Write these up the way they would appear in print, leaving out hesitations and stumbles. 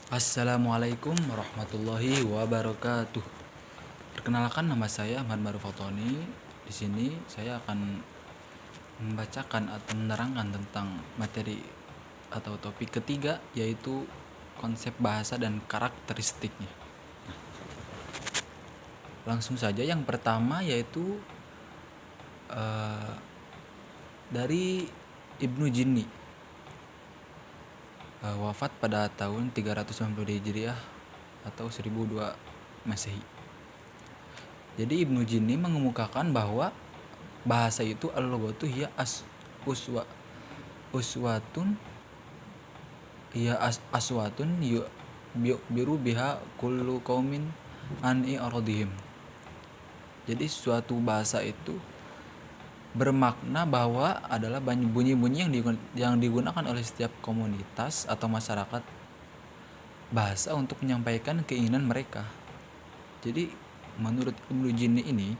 Assalamualaikum warahmatullahi wabarakatuh. Perkenalkan, nama saya Ahmad Maruf Fatoni. Di sini saya akan membacakan atau menerangkan tentang materi atau topik ketiga, yaitu konsep bahasa dan karakteristiknya. Langsung saja, yang pertama yaitu dari Ibnu Jinni, wafat pada tahun 390 Hijriah atau 1002 Masehi. Jadi Ibnu Jinni mengemukakan bahwa bahasa itu al-lughatu hiya uswatun aswatun biru biha kullu qaumin an i'radihim. Jadi suatu bahasa itu bermakna bahwa adalah bunyi-bunyi yang digunakan oleh setiap komunitas atau masyarakat bahasa untuk menyampaikan keinginan mereka. Jadi menurut Ibnu Jinni ini,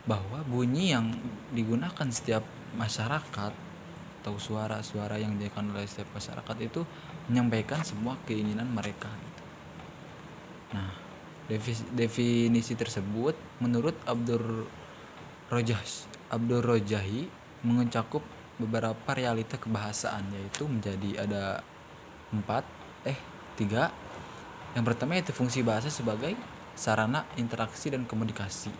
bahwa bunyi yang digunakan setiap masyarakat atau suara-suara yang digunakan oleh setiap masyarakat itu menyampaikan semua keinginan mereka. Nah, definisi tersebut menurut Abdur Rojahi mencakup beberapa realita kebahasaan, yaitu menjadi ada tiga. Yang pertama yaitu fungsi bahasa sebagai sarana interaksi dan komunikasi.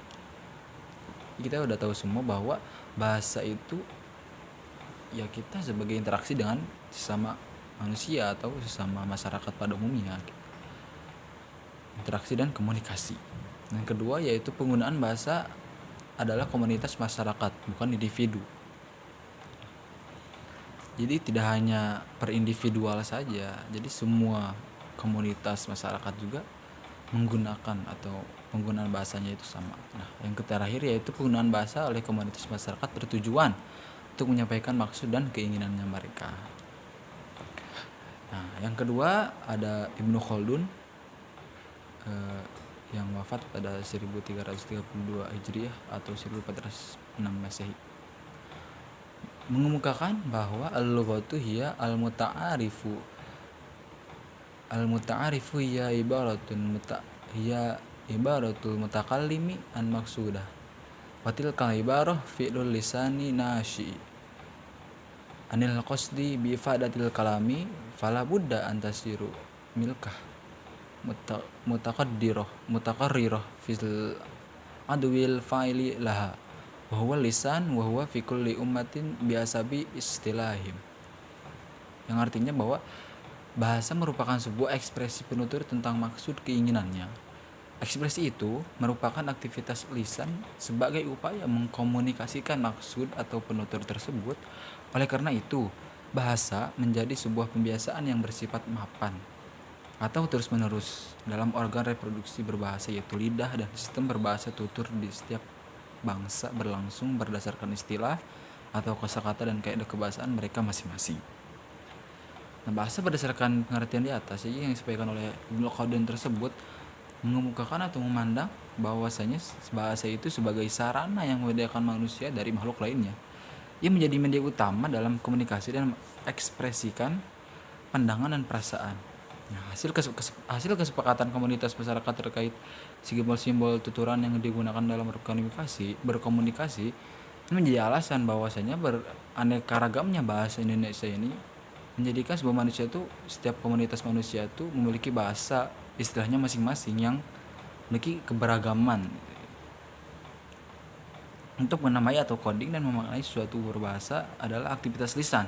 Kita udah tahu semua bahwa bahasa itu ya kita sebagai interaksi dengan sesama manusia atau sesama masyarakat pada umumnya, interaksi dan komunikasi. Yang kedua yaitu penggunaan bahasa adalah komunitas masyarakat, bukan individu. Jadi tidak hanya per individual saja, jadi semua komunitas masyarakat juga menggunakan atau penggunaan bahasanya itu sama. Nah, yang terakhir yaitu penggunaan bahasa oleh komunitas masyarakat bertujuan untuk menyampaikan maksud dan keinginannya mereka. Nah, yang kedua ada Ibnu Khaldun yang wafat pada 1332 Hijriah atau 1406 Masehi, mengemukakan bahwa al-lughatu hiya al-muta'arifu hiya ibaratul mutakallimi an maksudah watil kal ibarah fi'lul lisani nashi anil qasdi bi ifadatil kalami fala budda antasiru milkah mutaqarrirah fil adwil fa'ili laha wa huwa lisan wa huwa fi kulli ummatin biasabi istilahim. Yang artinya bahwa bahasa merupakan sebuah ekspresi penutur tentang maksud keinginannya. Ekspresi itu merupakan aktivitas lisan sebagai upaya mengkomunikasikan maksud atau penutur tersebut. Oleh karena itu, bahasa menjadi sebuah pembiasaan yang bersifat mapan atau terus-menerus dalam organ reproduksi berbahasa, yaitu lidah, dan sistem berbahasa tutur di setiap bangsa berlangsung berdasarkan istilah atau kosakata dan kaidah kebahasaan mereka masing-masing. Nah, bahasa berdasarkan pengertian di atas yang disampaikan oleh Ibnu Khaldun tersebut mengemukakan atau memandang bahwasanya bahasa itu sebagai sarana yang membedakan manusia dari makhluk lainnya. Ia menjadi media utama dalam komunikasi dan mengekspresikan pandangan dan perasaan. Nah, hasil kesepakatan komunitas masyarakat terkait simbol-simbol tuturan yang digunakan dalam berkomunikasi menjadi alasan bahwasanya beraneka ragamnya bahasa Indonesia ini menjadikan setiap komunitas manusia itu memiliki bahasa istilahnya masing-masing yang memiliki keberagaman untuk menamai atau coding dan memaknai suatu berbahasa adalah aktivitas lisan.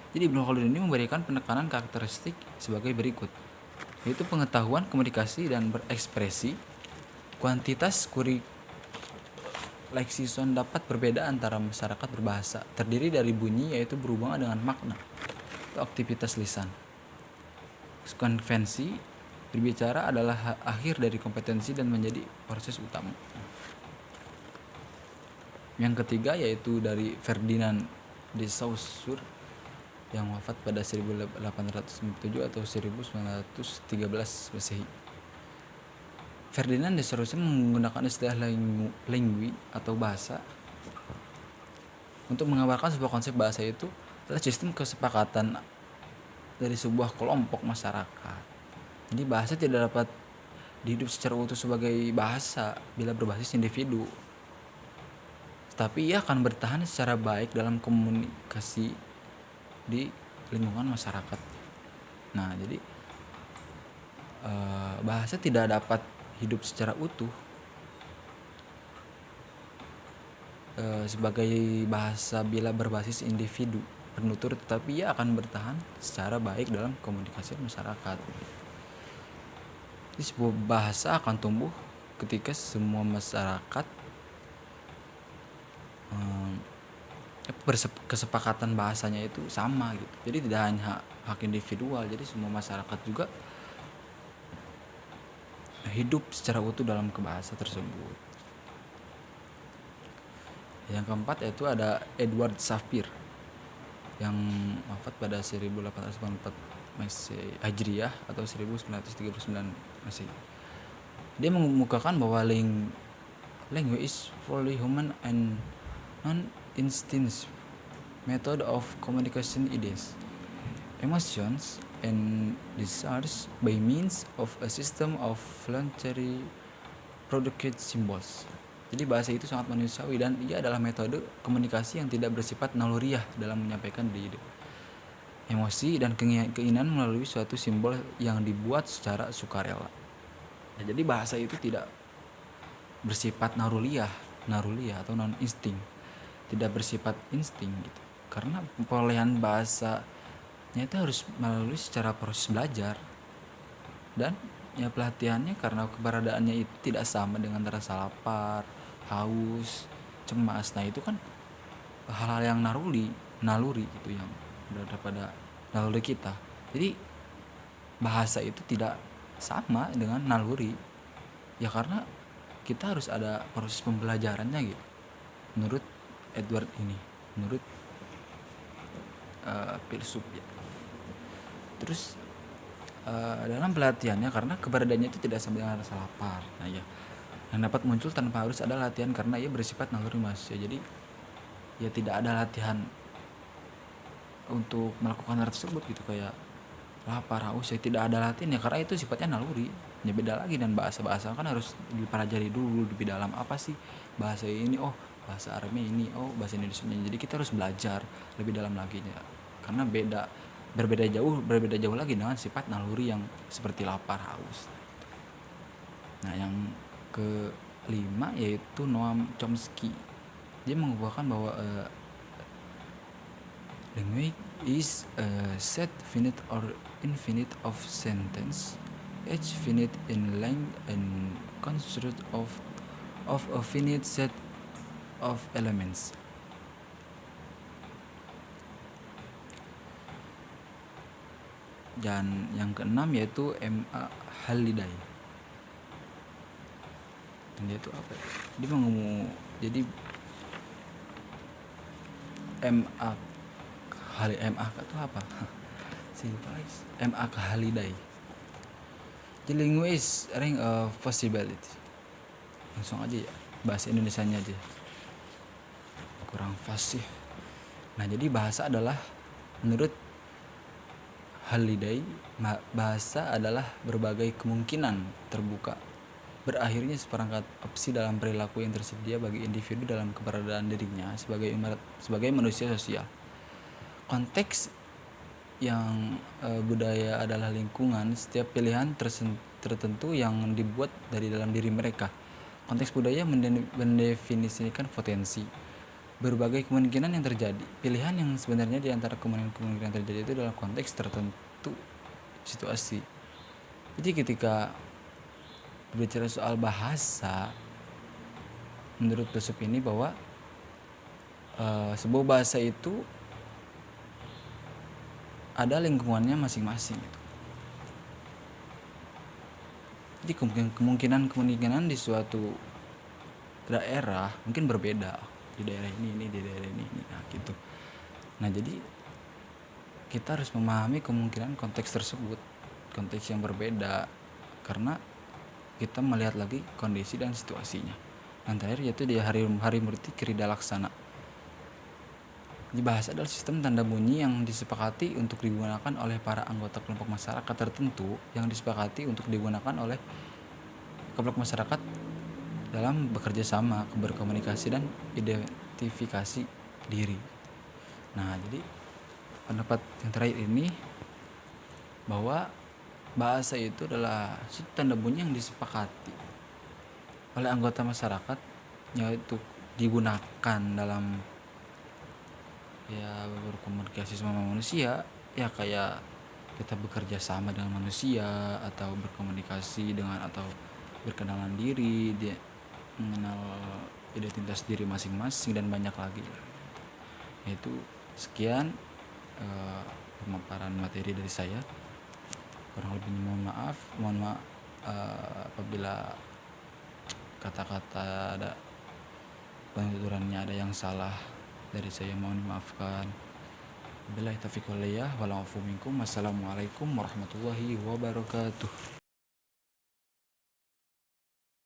Jadi Ibnu Khaldun ini memberikan penekanan karakteristik sebagai berikut, yaitu pengetahuan, komunikasi, dan berekspresi. Kuantitas leksison dapat berbeda antara masyarakat berbahasa, terdiri dari bunyi yaitu berhubungan dengan makna atau aktivitas lisan. Konvensi berbicara adalah akhir dari kompetensi dan menjadi proses utama. Yang ketiga yaitu dari Ferdinand de Saussure yang wafat pada 1897 atau 1913 Masehi. Ferdinand de Saussure menggunakan istilah lingui atau bahasa untuk mengabarkan sebuah konsep bahasa itu adalah sistem kesepakatan dari sebuah kelompok masyarakat. Jadi bahasa tidak dapat hidup secara utuh sebagai bahasa bila berbasis individu, tapi ia akan bertahan secara baik dalam komunikasi di lingkungan masyarakat. Nah, jadi bahasa tidak dapat hidup secara utuh sebagai bahasa bila berbasis individu penutur, tetapi ia akan bertahan secara baik dalam komunikasi masyarakat. Jadi sebuah bahasa akan tumbuh ketika semua masyarakat kesepakatan bahasanya itu sama gitu. Jadi tidak hanya hak individual, jadi semua masyarakat juga hidup secara utuh dalam bahasa tersebut. Yang keempat yaitu ada Edward Sapir yang wafat pada 1884 Masehi Hijriah atau 1939 Masehi. Dia mengemukakan bahwa language is fully human and non-instinctive method of communication ideas, emotions, and desires by means of a system of voluntary produced symbols. Jadi bahasa itu sangat manusiawi dan ia adalah metode komunikasi yang tidak bersifat naluriah dalam menyampaikan ide, emosi, dan keinginan melalui suatu simbol yang dibuat secara sukarela. Nah, jadi bahasa itu tidak bersifat naruliah atau non insting, tidak bersifat insting gitu. Karena perolehan bahasanya itu harus melalui secara proses belajar, dan ya pelatihannya karena keberadaannya itu tidak sama dengan rasa lapar, haus, cemas. Nah itu kan hal-hal yang naluri gitu, yang berada pada naluri kita. Jadi bahasa itu tidak sama dengan naluri ya, karena kita harus ada proses pembelajarannya gitu, menurut Edward ini, menurut filsuf ya. Terus dalam pelatihannya karena keberadaannya itu tidak sama dengan rasa lapar. Nah ya, yang dapat muncul tanpa harus ada latihan karena ia bersifat naluri manusia. Jadi ya tidak ada latihan untuk melakukan hal tersebut gitu, kayak lapar, haus, ya tidak ada latihan ya karena itu sifatnya naluri. Ya beda lagi, dan bahasa kan harus dipelajari dulu lebih dalam, apa sih bahasa ini, oh bahasa Arabnya ini, oh bahasa Indonesia ini. Jadi kita harus belajar lebih dalam lagi ya, karena berbeda jauh lagi dengan sifat naluri yang seperti lapar, haus. Nah yang kelima yaitu Noam Chomsky. Dia mengupakan bahwa language is a set finite or infinite of sentence, each finite in length and construct of a finite set of elements. Dan yang keenam yaitu M.A. Halliday. Dan dia itu apa ya? Dia jadi M.A. itu apa? M.A. Halliday. The linguist ring of possibility. Langsung aja ya, bahasa Indonesianya aja. Kurang fasih. Nah, jadi bahasa adalah, menurut Halliday, bahasa adalah berbagai kemungkinan terbuka, berakhirnya seperangkat opsi dalam perilaku yang tersedia bagi individu dalam keberadaan dirinya sebagai manusia sosial. Konteks yang budaya adalah lingkungan setiap pilihan tertentu yang dibuat dari dalam diri mereka. Konteks budaya mendefinisikan potensi berbagai kemungkinan yang terjadi. Pilihan yang sebenarnya di antara kemungkinan yang terjadi itu dalam konteks tertentu situasi. Jadi ketika berbicara soal bahasa, menurut filsuf ini bahwa sebuah bahasa itu ada lingkungannya masing-masing gitu. Jadi kemungkinan di suatu daerah mungkin berbeda, di daerah ini, di daerah ini, nah gitu. Nah jadi kita harus memahami kemungkinan konteks tersebut, konteks yang berbeda, karena kita melihat lagi kondisi dan situasinya. Yang terakhir yaitu di Harimurti Kirida Laksana. Jadi bahasa adalah sistem tanda bunyi yang disepakati untuk digunakan oleh para anggota kelompok masyarakat tertentu yang disepakati untuk digunakan oleh kelompok masyarakat dalam bekerja sama, berkomunikasi, dan identifikasi diri. Nah, jadi pendapat yang terakhir ini bahwa bahasa itu adalah tanda bunyi yang disepakati oleh anggota masyarakat, yaitu digunakan dalam ya berkomunikasi sama manusia, ya kayak kita bekerja sama dengan manusia atau berkomunikasi dengan atau berkenalan diri, dia mengenal identitas diri masing-masing dan banyak lagi. Yaitu sekian pemaparan materi dari saya. Kurang lebihnya mohon maaf apabila kata-kata ada penuturannya ada yang salah dari saya, mohon dimaafkan. Billahi taufiq wal hidayah. Wassalamualaikum warahmatullahi wabarakatuh.